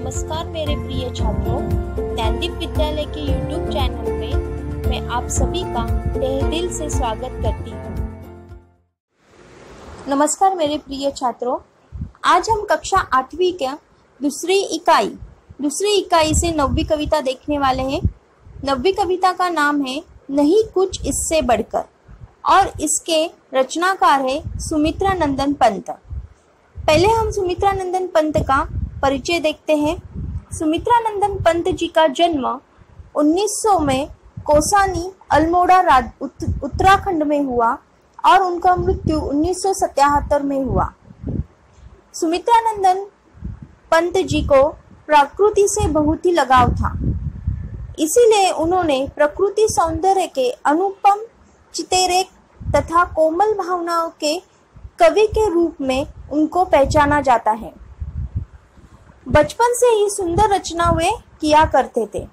नमस्कार मेरे प्रिय छात्रों, ज्ञानदीप विद्यालय के YouTube चैनल में मैं आप सभी का तहे दिल से स्वागत करती हूँ। नमस्कार मेरे प्रिय छात्रों, आज हम कक्षा 8वीं के दूसरी इकाई से 9वीं कविता देखने वाले हैं। 9वीं कविता का नाम है नहीं कुछ इससे बढ़कर और इसके रचनाकार है सुमित्रा नंदन पंत। पहले हम सुमित्रा नंदन पंत का परिचय देखते हैं। सुमित्रा नंदन पंत जी का जन्म 1900 में कौसानी अल्मोड़ा उत्तराखंड में हुआ और उनका मृत्यु 1977 में हुआ। सुमित्रा नंदन पंत जी को प्रकृति से बहुत ही लगाव था, इसीलिए उन्होंने प्रकृति सौंदर्य के अनुपम चितेरेक तथा कोमल भावनाओं के कवि के रूप में उनको पहचाना जाता है। बचपन से ही सुंदर रचनाएं किया करते थे।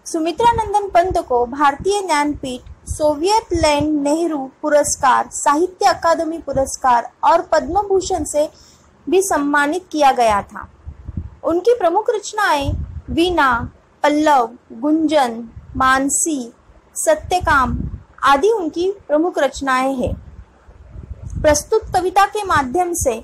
सुमित्रा नंदन पंत को भारतीय ज्ञानपीठ, सोवियत लैंड नेहरू पुरस्कार, साहित्य अकादमी पुरस्कार और पद्म भूषण से भी सम्मानित किया गया था। उनकी प्रमुख रचनाएं वीणा, पल्लव, गुंजन, मानसी, सत्यकाम आदि उनकी प्रमुख रचनाएं हैं। प्रस्तुत कविता के माध्यम से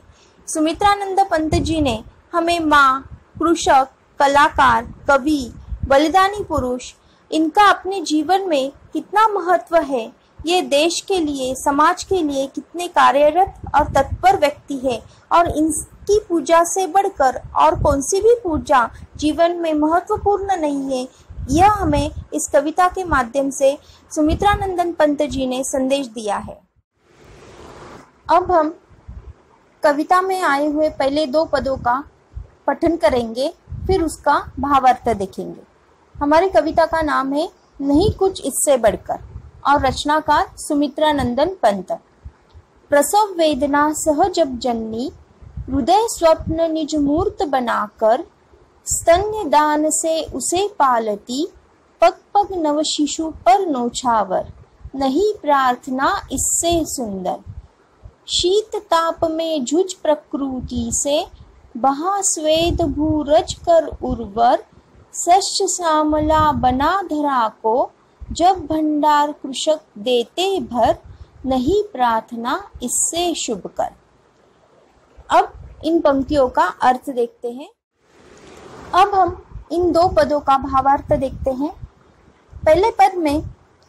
सुमित्रा नंदन पंत जी ने हमें माँ, कृषक, कलाकार, कवि, बलिदानी पुरुष, इनका अपने जीवन में कितना महत्व है, ये देश के लिए, समाज के लिए कितने कार्यरत और तत्पर व्यक्ति है और इनकी पूजा से बढ़कर और कौन सी भी पूजा जीवन में महत्वपूर्ण नहीं है, यह हमें इस कविता के माध्यम से सुमित्रा नंदन पंत जी ने संदेश दिया है। अब हम कविता में आए हुए पहले 2 पदों का पठन करेंगे, फिर उसका भावार्थ देखेंगे। हमारी कविता का नाम है नहीं कुछ इससे बढ़कर और रचनाकार सुमित्रा नंदन पंत। प्रसव वेदना सह जब जननी, हृदय स्वप्न निज मूर्त बनाकर, स्तन्य दान से उसे पालती, पग पग नव शिशु पर नौछावर, नहीं प्रार्थना इससे सुंदर। शीत ताप में झुझ प्रकृति से, बहा स्वेद भूरज कर उर्वर, शस्य श्यामला बना धरा को, जब भंडार कृषक देते भर, नहीं प्रार्थना इससे शुभ कर। अब इन पंक्तियों का अर्थ देखते हैं। अब हम इन 2 पदों का भावार्थ देखते हैं। पहले पद में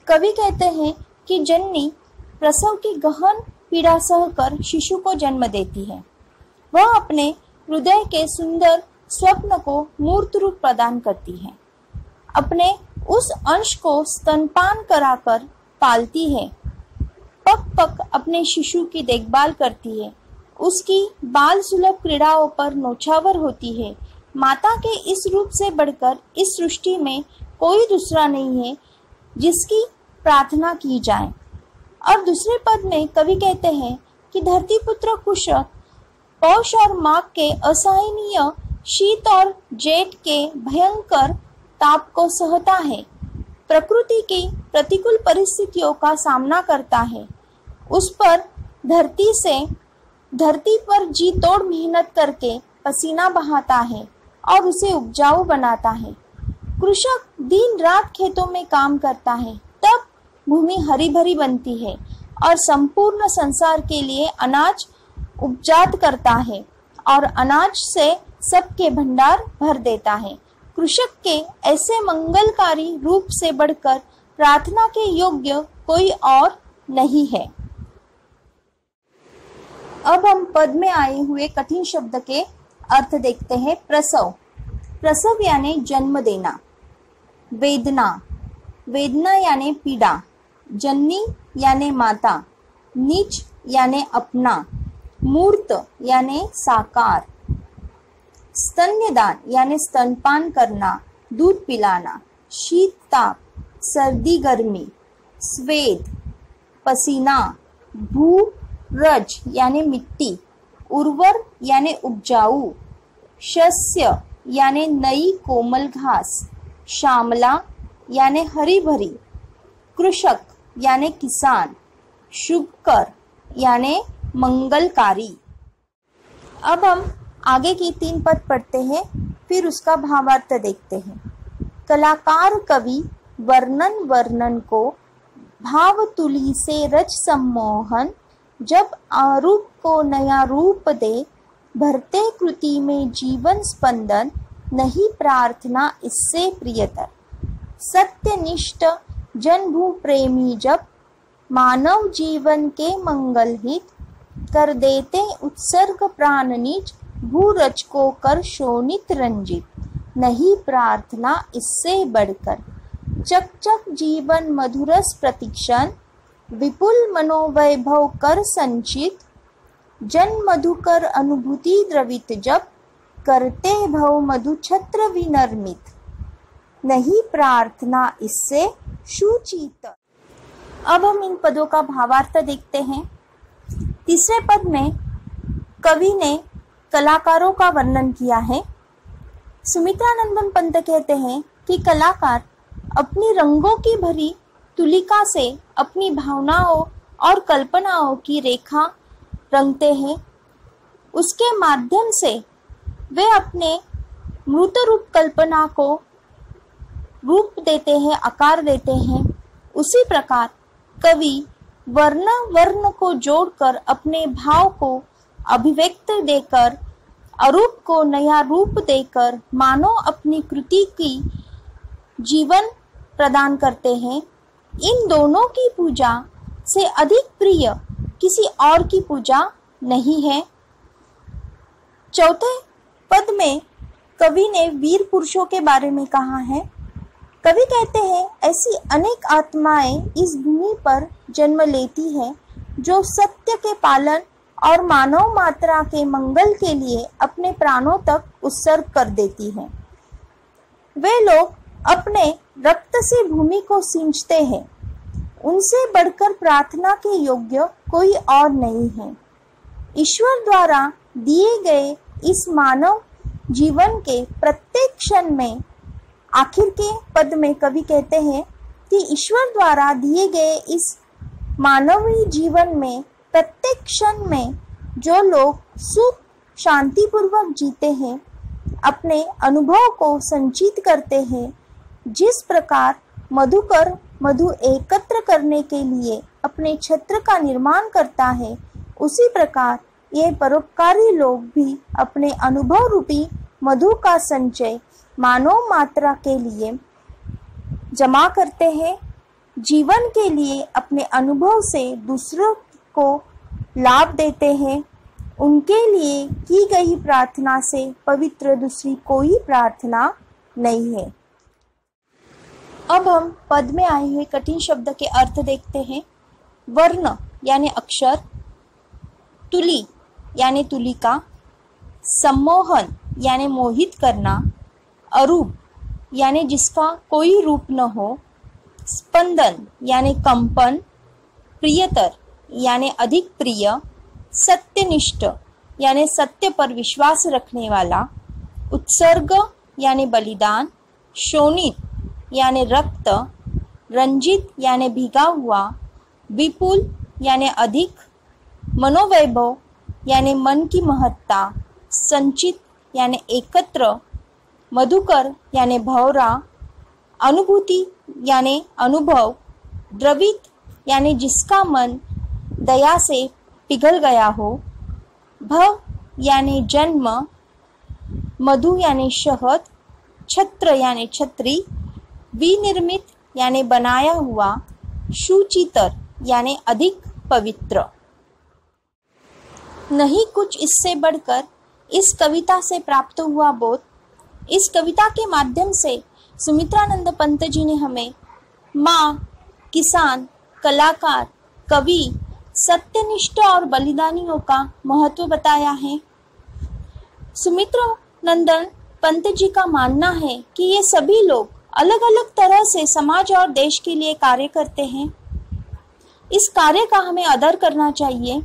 कवि कहते हैं कि जननी प्रसव की गहन पीड़ा सहकर शिशु को जन्म देती है। वह अपने हृदय के सुंदर स्वप्न को मूर्त रूप प्रदान करती है। अपने उस अंश को स्तनपान कराकर पालती है। पग पग अपने शिशु की देखभाल करती है। उसकी बाल सुलभ क्रीड़ाओं पर नौछावर होती है। माता के इस रूप से बढ़कर इस सृष्टि में कोई दूसरा नहीं है जिसकी प्रार्थना की जाए। और दूसरे पद में कवि कहते हैं कि धरती पुत्र कृषक पौष और माघ के असहनीय शीत और जेठ के भयंकर ताप को सहता है, प्रकृति की प्रतिकूल परिस्थितियों का सामना करता है, उस पर धरती पर जी तोड़ मेहनत करके पसीना बहाता है और उसे उपजाऊ बनाता है। कृषक दिन रात खेतों में काम करता है, तब भूमि हरी भरी बनती है और संपूर्ण संसार के लिए अनाज उपजात करता है और अनाज से सबके भंडार भर देता है। कृषक के ऐसे मंगलकारी रूप से बढ़कर प्रार्थना के योग्य कोई और नहीं है। अब हम पद में आए हुए कठिन शब्द के अर्थ देखते हैं। प्रसव यानी जन्म देना, वेदना यानी पीड़ा, जननी यानी माता, नीच यानी अपना, मूर्त यानी साकार, स्तन्यदान यानी स्तनपान करना, दूध पिलाना, शीत ताप, सर्दी गर्मी, स्वेद पसीना, भूरज यानी मिट्टी, उर्वर यानी उपजाऊ, शस्य यानी नई कोमल घास, श्यामला यानी हरी भरी, कृषक यानी किसान, शुभकर यानी मंगलकारी। अब हम आगे की 3 पद पढ़ते हैं, फिर उसका भावार्थ देखते हैं। कलाकार कवि वर्णन को भाव तुली से रच सम्मोहन, जब आरूप को नया रूप दे, भरते कृति में जीवन स्पंदन, नहीं प्रार्थना इससे प्रियतर। सत्यनिष्ठ जनभू प्रेमी जब, मानव जीवन के मंगल हित, कर देते उत्सर्ग प्राण निज, भू रच को कर शोणित रंजित, नहीं प्रार्थना इससे बढ़कर। चक चक जीवन मधुरस प्रतिक्षण, विपुल मनोवैभव कर संचित, जन मधुकर अनुभूति द्रवित जब, करते भव मधु छत्र विनर्मित, नहीं प्रार्थना इससे शुचित। अब हम इन पदों का भावार्थ देखते हैं। तीसरे पद में कवि ने कलाकारों का वर्णन किया है। सुमित्रानंदन पंत कहते हैं कि कलाकार अपनी रंगों की भरी तुलिका से अपनी भावनाओं और कल्पनाओं की रेखा रंगते हैं। उसके माध्यम से वे अपने मूर्त रूप कल्पना को रूप देते हैं, आकार देते हैं। उसी प्रकार कवि वर्ण को जोड़कर अपने भाव को अभिव्यक्त देकर, अरूप को नया रूप देकर मानो अपनी कृति की जीवन प्रदान करते हैं। इन दोनों की पूजा से अधिक प्रिय किसी और की पूजा नहीं है। चौथे पद में कवि ने वीर पुरुषों के बारे में कहा है। कवि कहते हैं, ऐसी अनेक आत्माएं इस भूमि पर जन्म लेती हैं जो सत्य के पालन और मानव मात्रा के मंगल के लिए अपने प्राणों तक उत्सर्ग कर देती हैं। वे लोग अपने रक्त से भूमि को सींचते हैं। उनसे बढ़कर प्रार्थना के योग्य कोई और नहीं है। ईश्वर द्वारा दिए गए इस मानव जीवन के प्रत्येक क्षण में, आखिर के पद में कवि कहते हैं कि ईश्वर द्वारा दिए गए इस मानवीय जीवन में प्रत्येक क्षण में जो लोग सुख शांतिपूर्वक जीते हैं, अपने अनुभव को संचित करते हैं, जिस प्रकार मधुकर मधु एकत्र करने के लिए अपने छत्र का निर्माण करता है, उसी प्रकार ये परोपकारी लोग भी अपने अनुभव रूपी मधु का संचय मानव मात्रा के लिए जमा करते हैं। जीवन के लिए अपने अनुभव से दूसरों को लाभ देते हैं। उनके लिए की गई प्रार्थना से पवित्र दूसरी कोई प्रार्थना नहीं है। अब हम पद में आए हुए कठिन शब्द के अर्थ देखते हैं। वर्ण यानी अक्षर, तुली यानी तुलिका, सम्मोहन यानी मोहित करना, अरूप यानी जिसका कोई रूप न हो, स्पंदन यानी कंपन, प्रियतर यानी अधिक प्रिय, सत्यनिष्ठ यानी सत्य पर विश्वास रखने वाला, उत्सर्ग यानी बलिदान, शोणित यानी रक्त, रंजित यानी भीगा हुआ, विपुल यानी अधिक, मनोवैभव यानी मन की महत्ता, संचित यानी एकत्र, मधुकर यानी भौरा, अनुभूति यानी अनुभव, द्रवित यानी जिसका मन दया से पिघल गया हो, भव यानी जन्म, मधु यानी शहद, छत्र यानी छत्री, विनिर्मित यानी बनाया हुआ, शुचितर यानी अधिक पवित्र। नहीं कुछ इससे बढ़कर इस कविता से प्राप्त हुआ बोध। इस कविता के माध्यम से सुमित्रानंद पंत जी ने हमें माँ, किसान, कलाकार, कवि, सत्यनिष्ठ और बलिदानियों का महत्व बताया है। सुमित्रानंदन पंत जी का मानना है कि ये सभी लोग अलग अलग तरह से समाज और देश के लिए कार्य करते हैं। इस कार्य का हमें आदर करना चाहिए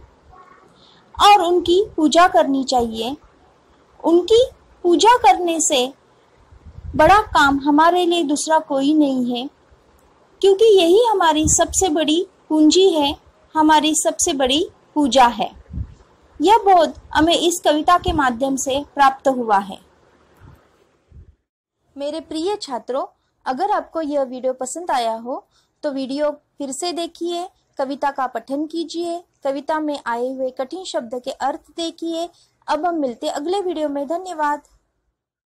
और उनकी पूजा करनी चाहिए। उनकी पूजा करने से बड़ा काम हमारे लिए दूसरा कोई नहीं है, क्योंकि यही हमारी सबसे बड़ी पूंजी है, हमारी सबसे बड़ी पूजा है। यह बोध हमें इस कविता के माध्यम से प्राप्त हुआ है। मेरे प्रिय छात्रों, अगर आपको यह वीडियो पसंद आया हो तो वीडियो फिर से देखिए, कविता का पठन कीजिए, कविता में आए हुए कठिन शब्द के अर्थ देखिए। अब हम मिलते अगले वीडियो में। धन्यवाद।